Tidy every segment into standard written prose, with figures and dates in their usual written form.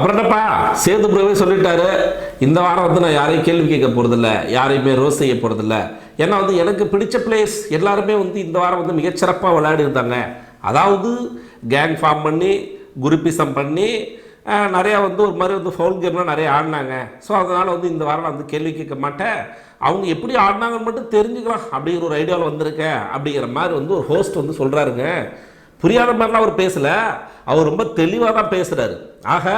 அப்புறம் என்னப்பா சேது ப்ரோவே சொல்லிட்டாரு, இந்த வாரம் வந்து நான் யாரையும் கேள்வி கேட்க போகிறதில்ல, யாரையுமே ரோஸ் செய்ய போகிறதில்ல. ஏன்னா வந்து எனக்கு பிடிச்ச பிளேயர்ஸ் எல்லாருமே வந்து இந்த வாரம் வந்து மிகச்சிறப்பாக விளையாடி இருந்தாங்க. அதாவது கேங் ஃபார்ம் பண்ணி குரூப்பிசம் பண்ணி நிறையா வந்து ஒரு மாதிரி வந்து ஃபவுல் கேம்லாம் நிறைய ஆடினாங்க. ஸோ அதனால் வந்து இந்த வாரம் நான் வந்து கேள்வி கேட்க மாட்டேன், அவங்க எப்படி ஆடினாங்கன்னு மட்டும் தெரிஞ்சுக்கலாம் அப்படிங்கிற ஒரு ஐடியாவில் வந்திருக்கேன் அப்படிங்கிற மாதிரி வந்து ஒரு ஹோஸ்ட் வந்து சொல்கிறாருங்க. புரியாத மாதிரிலாம் அவர் பேசலை, அவர் ரொம்ப தெளிவாக தான் பேசுகிறாரு. ஆக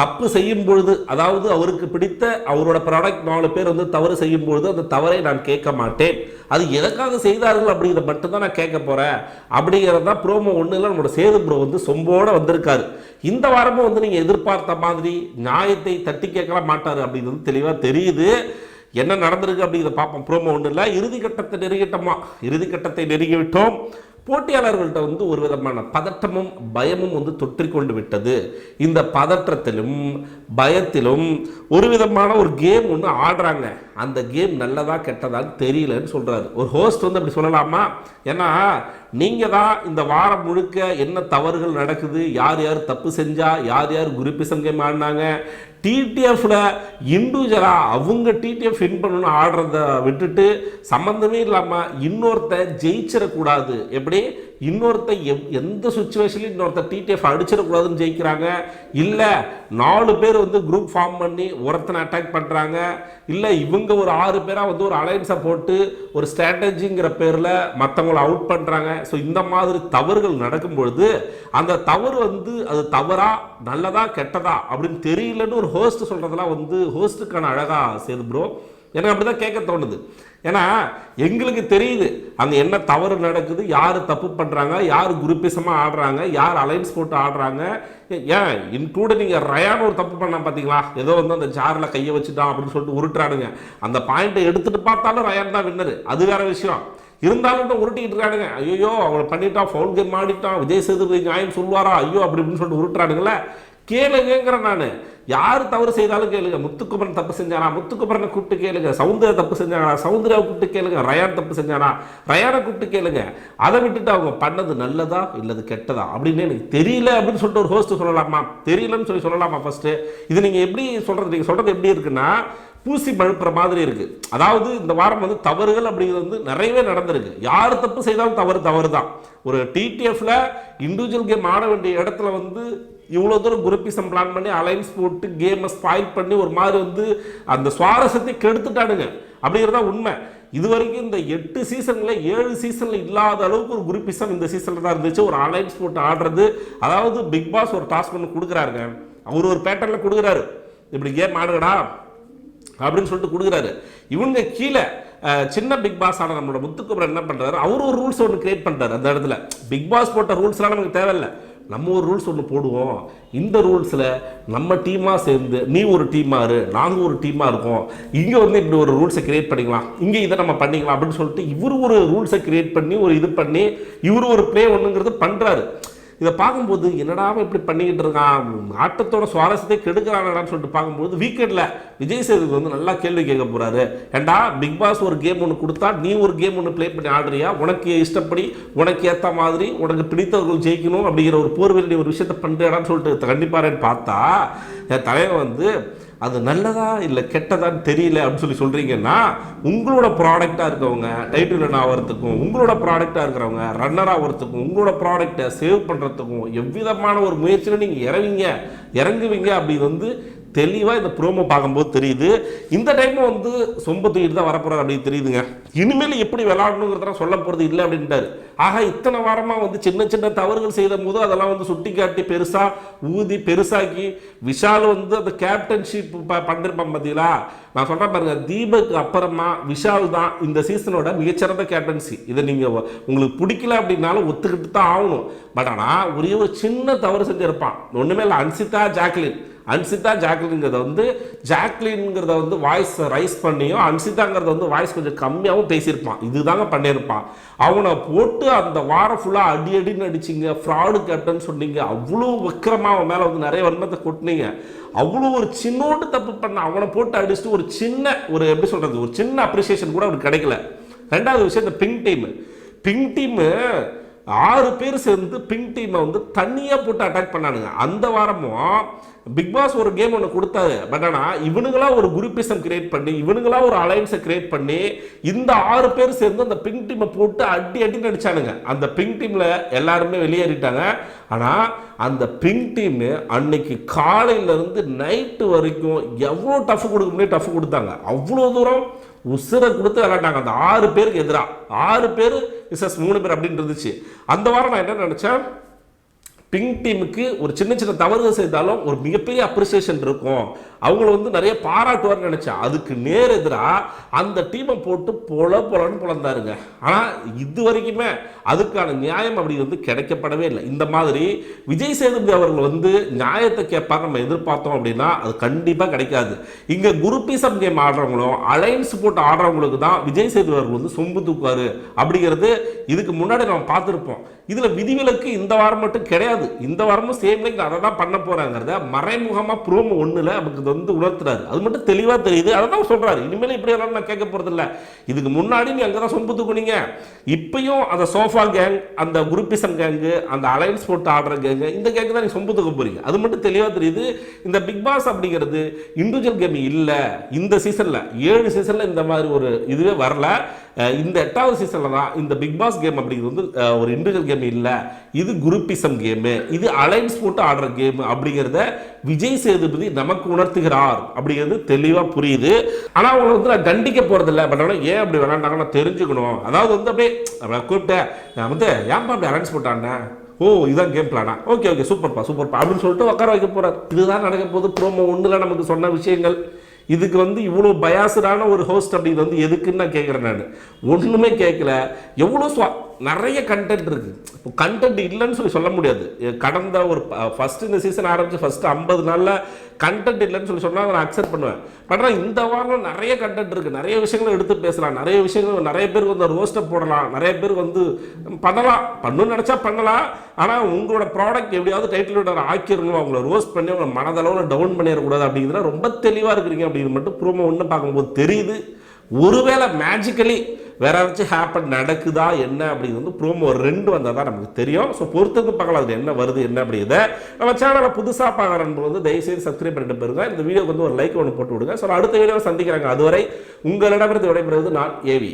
தப்பு செய்யும் பொழுது, அதாவது அவருக்கு பிடித்த அவரோட ப்ராடக்ட் 4 பேர் வந்து தவறு செய்யும் பொழுது அந்த தவறை நான் கேட்க மாட்டேன், அது எதற்காக செய்தார்கள் அப்படிங்கிறத மட்டும்தான் நான் கேட்க போகிறேன் அப்படிங்கிறது தான் ப்ரோமோ ஒன்றில் நம்மளோட சேது ப்ரோ வந்து சொம்போடு வந்திருக்காரு. இந்த வாரமும் வந்து நீங்கள் எதிர்பார்த்த மாதிரி நியாயத்தை தட்டி கேட்கலாம் மாட்டார் அப்படிங்கிறது தெளிவாக தெரியுது. என்ன நடந்திருக்கு அப்படிங்கிறத பார்ப்போம். ப்ரோமோ ஒன்றும் இல்லை, இறுதிக்கட்டத்தை நெருங்கிவிட்டோம். போட்டியாளர்கள்ட்ட வந்து ஒரு விதமான பதட்டமும் பயமும் வந்து தொற்றிக்கொண்டு விட்டது. இந்த பதற்றத்திலும் பயத்திலும் ஒரு விதமான ஒரு கேம் ஒன்று ஆடுறாங்க. அந்த கேம் நல்லதா கெட்டதான்னு தெரியலன்னு சொல்கிறாரு ஒரு ஹோஸ்ட் வந்து. அப்படி சொல்லலாமா? ஏன்னா நீங்கள் தான் இந்த வாரம் முழுக்க என்ன தவறுகள் நடக்குது, யார் யார் தப்பு செஞ்சா, யார் யார் குரூப்பிசம் கேம் ஆடினாங்க, டிடிஎஃப்ல இண்டிவிஜுவலாக அவங்க டிடிஎஃப் வின் பண்ணணும்னு ஆடுறத விட்டுட்டு சம்மந்தமே இல்லாமல் இன்னொருத்த ஜெயிச்சிடக்கூடாது, எப்படி இன்னொருத்த எந்த சுச்சுவேஷன்லையும் இன்னொருத்த டிடிஎஃப் அடிச்சிடக்கூடாதுன்னு ஜெயிக்கிறாங்க. இல்லை 4 பேர் வந்து குரூப் ஃபார்ம் பண்ணி ஒருத்தனை அட்டாக் பண்ணுறாங்க, இல்லை இவங்க ஒரு 6 பேராக வந்து ஒரு அலைன்ஸை போட்டு ஒரு ஸ்ட்ராட்டஜிங்கிற பேரில் மற்றவங்களை அவுட் பண்ணுறாங்க. ஸோ இந்த மாதிரி தவறுகள் நடக்கும்பொழுது அந்த தவறு வந்து அது தவறா நல்லதா கெட்டதா அப்படின்னு தெரியலன்னு ஒரு ஹோஸ்ட் சொல்கிறதெல்லாம் வந்து ஹோஸ்ட்டுக்கான அழகா சேது ப்ரோ. எனக்கு அப்படி தான் கேட்க தோணுது. ஏன்னா எங்களுக்கு தெரியுது அங்கே என்ன தவறு நடக்குது, யார் தப்பு பண்ணுறாங்க, யார் குரூப்பிசமாக ஆடுறாங்க, யார் அலைன்ஸ் போட்டு ஆடுறாங்க. ஏன் இன்க்ளூட் நீங்கள் ரயான் ஒரு தப்பு பண்ணா பார்த்தீங்களா, ஏதோ வந்து அந்த ஜாரில் கையை வச்சுட்டான் அப்படின்னு சொல்லிட்டு உருட்டுறானுங்க. அந்த பாயிண்ட்டை எடுத்துகிட்டு பார்த்தாலும் ரயான் தான் வின்னரு, அது வேற விஷயம். இருந்தாலும் உருட்டிக்கிட்டு இருக்கானுங்க. ஐயோ அவனை பண்ணிட்டான், ஃபவுல் கேம் ஆடிட்டான், விஜய் சேதுபதி நியாயம் சொல்லுவாரா ஐயோ அப்படி இப்படின்னு சொல்லிட்டு உருட்டுறானுங்களே. கேளுங்கிறேன் நான், யார் தவறு செய்தாலும் கேளுங்க. முத்துக்குமரன் தப்பு செஞ்சானா, முத்துக்குமரனை கூப்பிட்டு கேளுங்க. சௌந்தர்யா தப்பு செஞ்சானா, சௌந்தர்யாவை கூப்பிட்டு கேளுங்க. ரயான் தப்பு செஞ்சானா, ரயானை கூப்பிட்டு கேளுங்க. அதை விட்டுட்டு அவங்க பண்ணது நல்லதா இல்லது கெட்டதா அப்படின்னு எனக்கு தெரியல அப்படின்னு சொல்லிட்டு ஒரு ஹோஸ்ட் சொல்லலாமா? தெரியலன்னு சொல்லலாமா? ஃபர்ஸ்ட் இது நீங்கள் எப்படி சொல்கிறது? நீங்கள் சொல்கிறது எப்படி இருக்குன்னா பூசி பழுப்புற மாதிரி இருக்கு. அதாவது இந்த வாரம் வந்து தவறுகள் அப்படிங்கிறது வந்து நிறையவே நடந்திருக்கு. யார் தப்பு செய்தாலும் தவறு தான். ஒரு டிடிஎஃப்ல இண்டிவிஜுவல் கேம் ஆட வேண்டிய இடத்துல வந்து இவ்வளோ தூரம் குரூப்பிசம் பிளான் பண்ணி அலைன்ஸ் போட்டு கேமை ஸ்பாயில் பண்ணி ஒரு மாதிரி வந்து அந்த சுவாரஸ்யத்தை கெடுத்துட்டானுங்க அப்படிங்கிறதா உண்மை. இது வரைக்கும் இந்த 8 சீசனில் 7 சீசனில் இல்லாத அளவுக்கு ஒரு குரூப்பிசம் இந்த சீசனில் தான் இருந்துச்சு. ஒரு அலைன்ஸ் போட்டு ஆடுறது, அதாவது பிக் பாஸ் ஒரு டாஸ்க் ஒன்று கொடுக்குறாருங்க, அவர் ஒரு பேட்டர்னில் கொடுக்குறாரு, இப்படி கேம் ஆடுங்கடா அப்படின்னு சொல்லிட்டு கொடுக்குறாரு. இவங்க கீழே சின்ன பிக் பாஸ் ஆன நம்மளோட முத்துக்குமரன் என்ன பண்ணுறாரு, அவர் ஒரு ரூல்ஸ் ஒன்று கிரியேட் பண்ணுறாரு. அந்த இடத்துல பிக் பாஸ் போட்ட ரூல்ஸ்லாம் நமக்கு தேவையில்லை, நம்ம ஒரு ரூல்ஸ் ஒன்று போடுவோம். இந்த ரூல்ஸில் நம்ம டீமாக சேர்ந்து நீ ஒரு டீமாக இரு, நாங்கள் ஒரு டீமாக இருக்கோம், இங்கே வந்து இப்படி ஒரு ரூல்ஸை கிரியேட் பண்ணிக்கலாம், இங்கே இதை நம்ம பண்ணிக்கலாம் அப்படின்னு சொல்லிட்டு இவர் ஒரு ரூல்ஸை கிரியேட் பண்ணி ஒரு இது பண்ணி இவர் ஒரு ப்ளே ஒன்றுங்கிறது பண்ணுறாரு. இதை பார்க்கும்போது என்னடாமல் இப்படி பண்ணிக்கிட்டு இருக்கான், ஆட்டத்தோட சுவாரஸ்யத்தை கெடுக்கிறானடான்னு சொல்லிட்டு பார்க்கும்போது வீக்கெண்டில் விஜய் சேதுபதி வந்து நல்லா கேள்வி கேட்க போகிறாரு. ஏண்டா பிக் பாஸ் ஒரு கேம் ஒன்று கொடுத்தா நீ ஒரு கேம் ஒன்று ப்ளே பண்ணி ஆடுறியா, உனக்கு இஷ்டப்படி உனக்கு ஏற்ற மாதிரி உனக்கு பிடித்தவர்கள் ஜெயிக்கணும் அப்படிங்கிற ஒரு போர்வெளி ஒரு விஷயத்தை பண்ணுறான்னு சொல்லிட்டு கண்டிப்பாரேன்னு பார்த்தா என் தலைவன் வந்து அது நல்லதா இல்லை கெட்டதான்னு தெரியல அப்படின்னு சொல்கிறீங்கன்னா, உங்களோட ப்ராடக்டாக இருக்கவங்க டைட்டில் ரன் ஆகிறதுக்கும், உங்களோட ப்ராடக்டாக இருக்கிறவங்க ரன்னர் ஆகிறதுக்கும், உங்களோட ப்ராடக்டை சேவ் பண்ணுறதுக்கும் எவ்விதமான ஒரு முயற்சியில் நீங்கள் இறங்குவீங்க அப்படின்னு வந்து தெளிவாக இந்த ப்ரோமோ பார்க்கும்போது தெரியுது. இந்த டைமும் வந்து சொம்ப தூக்கிட்டு தான் வரப்போகிறார் அப்படின்னு தெரியுதுங்க. இனிமேல் எப்படி விளையாடணுங்கிறதெல்லாம் சொல்ல போகிறது இல்லை அப்படின்ட்டாரு. ஆக இத்தனை வாரமாக வந்து சின்ன சின்ன தவறுகள் செய்த போது அதெல்லாம் வந்து சுட்டி காட்டி பெருசாக ஊதி பெருசாக்கி விஷால் வந்து அந்த கேப்டன்ஷிப் பண்ணிருப்பான் பார்த்தீங்களா. நான் சொல்கிறேன் பாருங்க, தீபக் அப்புறமா விஷால் தான் இந்த சீசனோட மிகச்சிறந்த கேப்டன்சி. இதை நீங்கள் உங்களுக்கு பிடிக்கல அப்படின்னாலும் ஒத்துக்கிட்டு தான் ஆகணும். பட் ஆனால் ஒரே ஒரு சின்ன தவறு செஞ்சிருப்பான், ஒன்றுமே இல்லை. அன்சிதா ஜாக்லின்ங்கிறத வந்து ஜாக்லின்ங்கிறத வந்து வாய்ஸ் ரைஸ் பண்ணியும் அன்சிதாங்கிறத வந்து வாய்ஸ் கொஞ்சம் கம்மியாகவும் பேசியிருப்பான். இதுதாங்க பண்ணியிருப்பான். அவனை போட்டு அந்த வாரம் ஃபுல்லாக அடின்னு அடிச்சிங்க, ஃப்ராடு கேப்டன் சொன்னீங்க, அவ்வளோ விக்ரமாக அவன் மேலே வந்து நிறைய வன்மத்தை கொட்டினீங்க. அவ்வளோ ஒரு சின்னோண்டு தப்பு பண்ண அவனை போட்டு அடிச்சுட்டு ஒரு சின்ன ஒரு எப்படி சொல்கிறது ஒரு சின்ன அப்ரிசியேஷன் கூட அவனுக்கு கிடைக்கல. ரெண்டாவது விஷயம், இந்த பிங்க் டீமு 6 பேர் சேர்ந்து பிங்க் டீமை வந்து தனியாக போட்டு அட்டாக் பண்ணானுங்க. அந்த வாரமும் பிக் பாஸ் ஒரு கேம் ஒன்று கொடுத்தாரு. பட் ஆனால் இவனுங்களா ஒரு குரூப்பிசம் கிரியேட் பண்ணி, இவனுங்களா ஒரு அலைன்ஸை கிரியேட் பண்ணி, இந்த 6 பேர் சேர்ந்து அந்த பிங்க் டீமை போட்டு அடி அடி நடிச்சானுங்க. அந்த பிங்க் டீம்ல எல்லாருமே வெளியேறிட்டாங்க. ஆனால் அந்த பிங்க் டீம் அன்னைக்கு காலையிலேருந்து நைட்டு வரைக்கும் எவ்வளோ டஃப் கொடுக்க முடியும் டஃப் கொடுத்தாங்க. அவ்வளோ தூரம் உசுரை கொடுத்து விளையாட்டாங்க. அந்த 6 பேருக்கு எதிராக 6 பேர் விசஸ் 3 பேர் அப்படின்னு இருந்துச்சு. அந்த வாரம் நான் என்ன நினச்சேன், பிங்க் டீமுக்கு ஒரு சின்ன சின்ன தவறுகள் செய்தாலும் ஒரு மிகப்பெரிய அப்ரிசியேஷன் இருக்கும், அவங்கள வந்து நிறைய பாராட்டுவார்னு நினைச்சேன். அதுக்கு நேர் எதிராக அந்த டீமை போட்டு பொலன்னு பொழந்தாருங்க. ஆனால் இது வரைக்குமே அதுக்கான நியாயம் அப்படி வந்து கிடைக்கப்படவே இல்லை. இந்த மாதிரி விஜய் சேதுபதி அவர்கள் வந்து நியாயத்தை கேட்பாங்க நம்ம எதிர்பார்த்தோம் அப்படின்னா அது கண்டிப்பாக கிடைக்காது. இங்கே குரூப்பிசம் கேம் ஆடுறவங்களும் அலைன்ஸ் போட்டு ஆடுறவங்களுக்கு தான் விஜய் சேதுபதி அவர்கள் வந்து சொம்பு தூக்குவார் அப்படிங்கிறது இதுக்கு முன்னாடி நம்ம பார்த்துருப்போம். இதில் விதிவிலக்கு இந்த வாரம் மட்டும் கிடையாது. இந்த வாரமும் சேம் லைக் அதை தான் பண்ண போகிறாங்கிறத மறைமுகமாக ப்ரோமோ 1ல் நமக்கு வந்து உணர்த்துறாரு. அது மட்டும் தெளிவாக தெரியுது. அதை தான் சொல்கிறாரு, இனிமேல் இப்படி எல்லாம் நான் கேட்க போகிறதில்ல, இதுக்கு முன்னாடி நீ அங்கே தான் சொம்பு தூக்குனீங்க, இப்பயும் அந்த சோஃபா கேங், அந்த குரூப்பிசம் கேங்கு, அந்த அலைன்ஸ் போட்டு ஆடுற கேங்கு, இந்த கேங்கு தான் நீ சொம்பு தூக்க போகிறீங்க. அது மட்டும் தெளிவாக தெரியுது. இந்த பிக் பாஸ் அப்படிங்கிறது இண்டிவிஜுவல் கேம் இல்லை. இந்த சீசனில் 7 சீசனில் இந்த மாதிரி ஒரு இதுவே வரல. இந்த 8வது சீசனில் தான் இந்த பிக் பாஸ் கேம் அப்படிங்கிறது வந்து ஒரு இண்டிவிஜுவல் கேம் இல்லை, இது குரூப்பிசம் கேமு, இது அலைன்ஸ் போட்டு ஆடுற கேம் அப்படிங்கிறத விஜய் சேதுபதி நமக்கு உணர்த்துகிறார் அப்படிங்கிறது தெளிவாக புரியுது. ஆனால் அவங்களை வந்து நான் கண்டிக்க போகிறதில்ல. பட் ஆனால் ஏன் அப்படி விளாண்டாங்க நான் தெரிஞ்சுக்கணும். அதாவது வந்து அப்படியே கூப்பிட்டேன், நான் வந்து ஏன்பா அப்படி அலைன்ஸ் போட்டானே, ஓ இதான் கேம் பிளானா, ஓகே சூப்பர்ப்பா அப்படின்னு சொல்லிட்டு உட்கார வைக்க போகிறார். இதுதான் நடக்க போது. ப்ரோமோ 1ல் நமக்கு சொன்ன விஷயங்கள். இதுக்கு வந்து இவ்வளோ பயாசடான ஒரு ஹோஸ்ட் அப்படிங்கிறது வந்து எதுக்குன்னு நான் கேட்குறேன். நான் ஒன்றுமே கேட்கல. எவ்வளோ நிறைய கண்டென்ட் இருக்குது. இப்போ கண்டென்ட் இல்லைன்னு சொல்லி சொல்ல முடியாது. கடந்த ஒரு ஃபஸ்ட்டு இந்த சீசன் ஆரம்பித்து ஃபஸ்ட்டு 50 நாளில் கண்டென்ட் இல்லைன்னு சொல்லி சொன்னால் நான் அக்செப்ட் பண்ணுவேன். பட் ஆனால் இந்த வாரம் நிறைய கண்டென்ட் இருக்குது, நிறைய விஷயங்களை எடுத்து பேசலாம், நிறைய விஷயங்கள், நிறைய பேருக்கு வந்து ரோஸ்ட்டை போடலாம், நிறைய பேருக்கு வந்து பண்ணணும்னு நினச்சா பண்ணலாம். ஆனால் உங்களோட ப்ராடக்ட் எப்படியாவது டைட்டில் விட ஆக்கிடணும், அவங்கள ரோஸ்ட் பண்ணி அவங்களை மனதளவில் டவுன் பண்ணிடக்கூடாது அப்படிங்கிறதுலாம் ரொம்ப தெளிவாக இருக்கிறீங்க அப்படிங்கிறது மட்டும் ப்ரோமோ 1 பார்க்கும்போது தெரியுது. ஒருவேளை மேஜிக்கலி வேற ஏதாச்சும் ஹேப்பன் நடக்குதா என்ன அப்படிங்கிறது வந்து ப்ரோமோ 2 வந்தால் தான் நமக்கு தெரியும். ஸோ பொறுத்துக்கு பார்க்கலாம் அது என்ன வருது என்ன அப்படிங்கிறத. நம்ம சேனலை புதுசாக பார்க்குறவங்க வந்து தயவுசெய்து சப்ஸ்கிரைப் பண்ணிட்டு போயிருங்க. இந்த வீடியோக்கு வந்து ஒரு லைக் ஒன்று போட்டு விடுங்க. ஸோ அடுத்த வீடியோவை சந்திக்கிறாங்க. அதுவரை உங்களிடமிருந்து விடைபெறுவது நான் ஏவி.